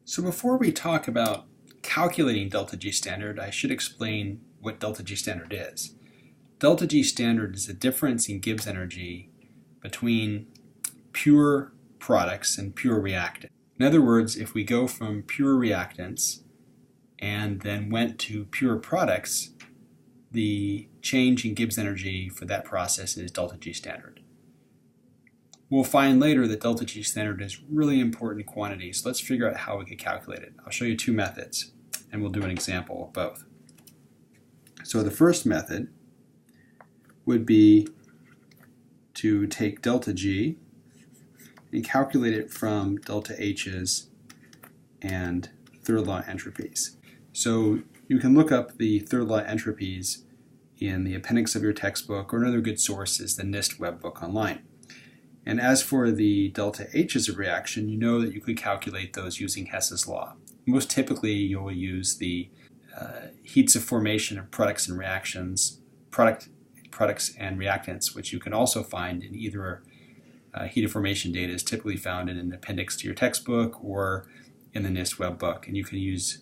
So before we talk about calculating delta G standard, I should explain what delta G standard is. Delta G standard is the difference in Gibbs energy between pure products and pure reactants. In other words, if we go from pure reactants and then went to pure products, the change in Gibbs energy for that process is delta G standard. We'll find later that delta G standard is really important quantity, so let's figure out how we can calculate it. I'll show you two methods, and we'll do an example of both. So the first method would be to take delta G and calculate it from delta H's and third law entropies. So you can look up the third law entropies in the appendix of your textbook, or another good source is the NIST web book online. And as for the delta H's of reaction, you know that you could calculate those using Hess's law. Most typically, you'll use the heats of formation of products and reactions, products and reactants, which you can also find in either heat of formation data is typically found in an appendix to your textbook or in the NIST web book. And you can use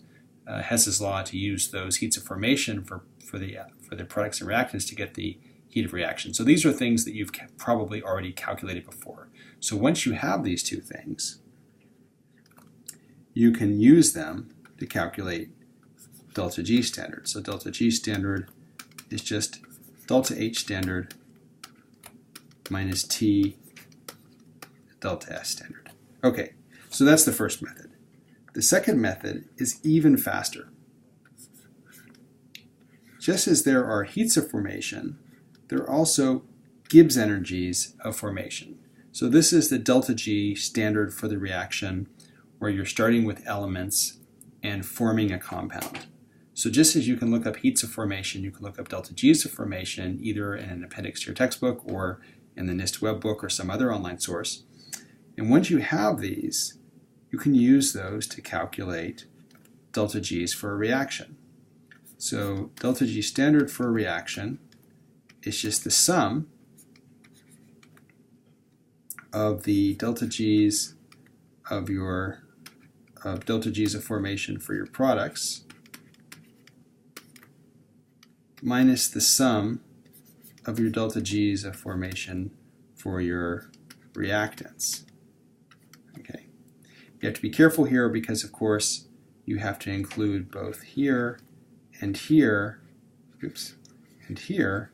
Hess's law to use those heats of formation for the products and reactants to get the heat of reaction. So these are things that you've probably already calculated before. So once you have these two things, you can use them to calculate delta G standard. So delta G standard is just delta H standard minus T delta S standard. Okay, so that's the first method. The second method is even faster. Just as there are heats of formation, there are also Gibbs energies of formation. So this is the delta G standard for the reaction where you're starting with elements and forming a compound. So just as you can look up heats of formation, you can look up delta G's of formation either in an appendix to your textbook or in the NIST web book or some other online source. And once you have these, you can use those to calculate delta G's for a reaction. So delta G standard for a reaction is just the sum of the delta G's of delta G's of formation for your products minus the sum of your delta G's of formation for your reactants. Okay. You have to be careful here because, of course, you have to include both here and here, and here,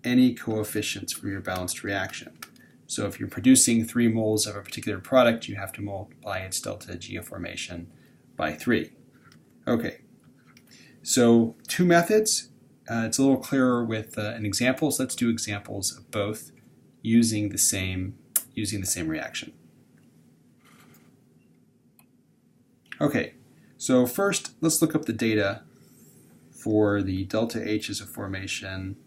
any coefficients for your balanced reaction. So if you're producing 3 moles of a particular product, you have to multiply its delta G of formation by 3. Okay, so two methods. It's a little clearer with an example, so let's do examples of both using the same reaction. Okay, so first let's look up the data for the delta H's of formation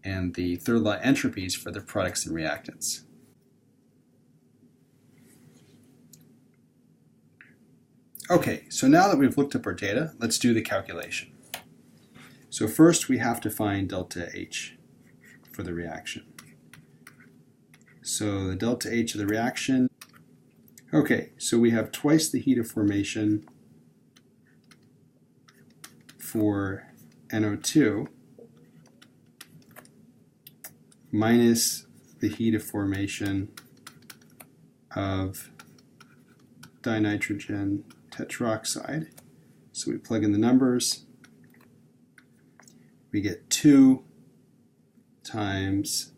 and the third law entropies for the products and reactants. Okay, so now that we've looked up our data, let's do the calculation. So first we have to find delta H for the reaction. So the delta H of the reaction, okay, so we have twice the heat of formation for NO2 minus the heat of formation of dinitrogen tetroxide. So we plug in the numbers. We get 2 times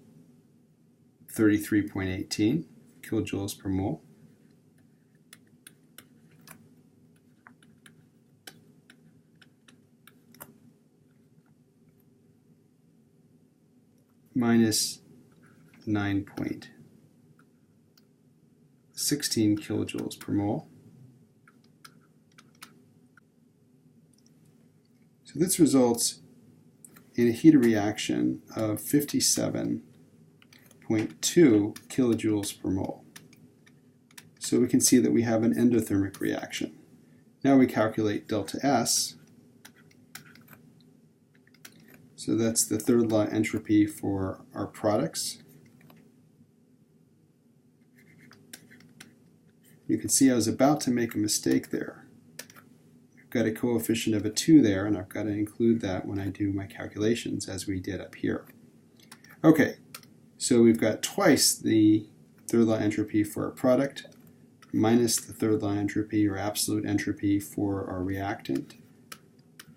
33.18 kilojoules per mole minus 9.16 kilojoules per mole. So this results in a heat of reaction of 57.2 kilojoules per mole. So we can see that we have an endothermic reaction. Now we calculate delta S. So that's the third law entropy for our products. You can see I was about to make a mistake there. I've got a coefficient of a 2 there, and I've got to include that when I do my calculations as we did up here. Okay, so we've got twice the third law entropy for our product minus the third law entropy or absolute entropy for our reactant,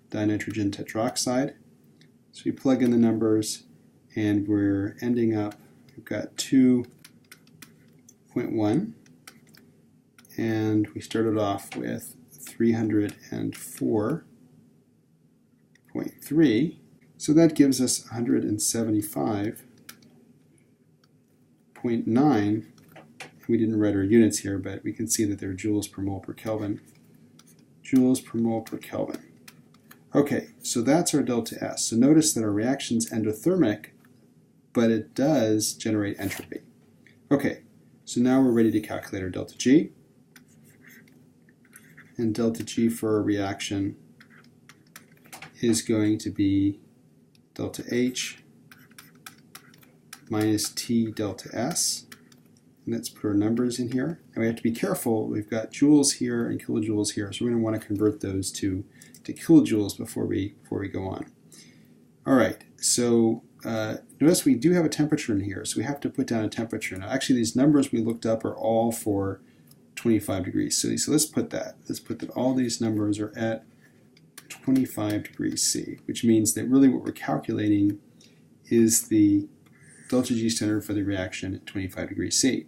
dinitrogen tetroxide. So we plug in the numbers and we're ending up, we've got 2.1 and we started off with 304.3. So that gives us 175.9. We didn't write our units here, but we can see that they're joules per mole per Kelvin. Joules per mole per Kelvin. Okay, so that's our delta S. So notice that our reaction's endothermic, but it does generate entropy. Okay, so now we're ready to calculate our delta G. And delta G for our reaction is going to be delta H minus T delta S. And let's put our numbers in here. And we have to be careful. We've got joules here and kilojoules here, so we're going to want to convert those to kilojoules before we go on. All right, so notice we do have a temperature in here, so we have to put down a temperature. Now, actually, these numbers we looked up are all for 25 degrees C. So let's put that. Let's put that all these numbers are at 25 degrees C, which means that really what we're calculating is the delta G standard for the reaction at 25 degrees C.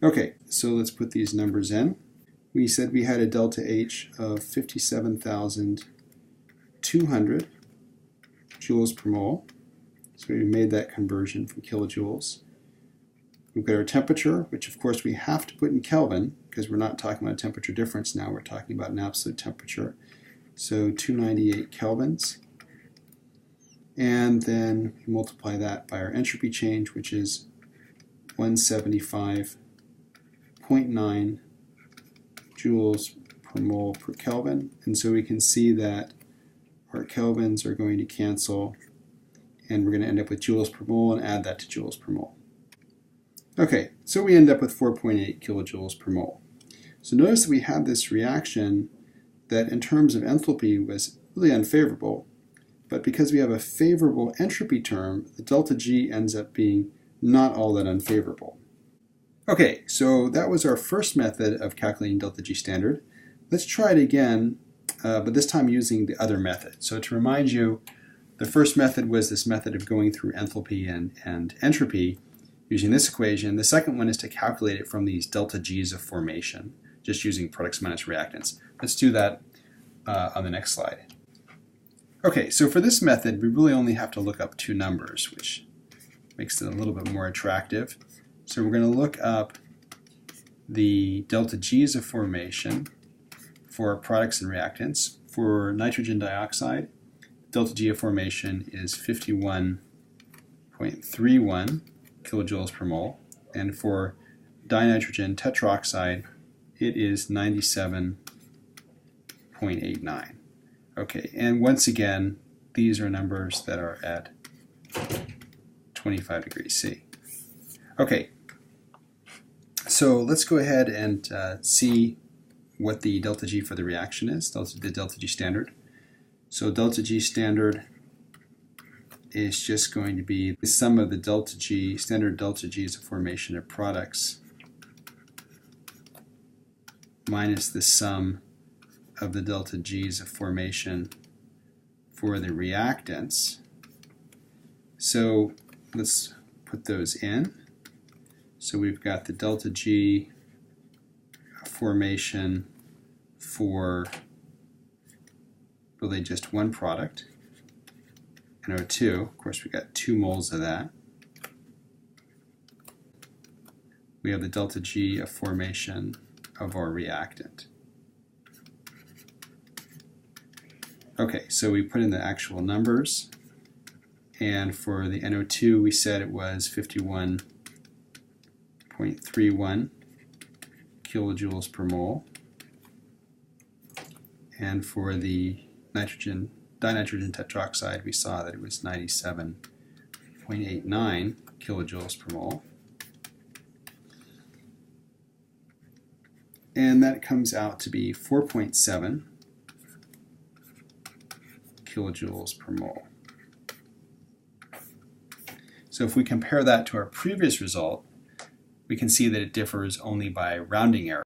Okay, so let's put these numbers in. We said we had a delta H of 57,200 joules per mole. So we made that conversion from kilojoules. We've got our temperature, which of course we have to put in Kelvin because we're not talking about a temperature difference now, we're talking about an absolute temperature. So 298 kelvins. And then we multiply that by our entropy change, which is 175.9 joules per mole per Kelvin. And so we can see that our kelvins are going to cancel, and we're going to end up with joules per mole and add that to joules per mole. Okay, so we end up with 4.8 kilojoules per mole. So notice that we had this reaction that in terms of enthalpy was really unfavorable, but because we have a favorable entropy term, the delta G ends up being not all that unfavorable. Okay, so that was our first method of calculating delta G standard. Let's try it again, but this time using the other method. So to remind you, the first method was this method of going through enthalpy and entropy using this equation. The second one is to calculate it from these delta G's of formation, just using products minus reactants. Let's do that on the next slide. Okay, so for this method, we really only have to look up two numbers, which makes it a little bit more attractive. So we're going to look up the delta G's of formation for products and reactants. For nitrogen dioxide, delta G of formation is 51.31 kilojoules per mole, and for dinitrogen tetroxide, it is 97.89. Okay, and once again, these are numbers that are at 25 degrees C. Okay, so let's go ahead and see what the delta G for the reaction is, the delta G standard. So delta G standard is just going to be the sum of the delta G, standard delta G's of formation of products minus the sum of the delta G's of formation for the reactants. So let's put those in. So we've got the delta G formation for really just one product, NO2. Of course, we got 2 moles of that. We have the delta G of formation of our reactant. Okay, so we put in the actual numbers, and for the NO2 we said it was 51.31 kilojoules per mole, and for the dinitrogen tetroxide we saw that it was 97.89 kilojoules per mole. And that comes out to be 4.7 kilojoules per mole. So if we compare that to our previous result, we can see that it differs only by rounding error.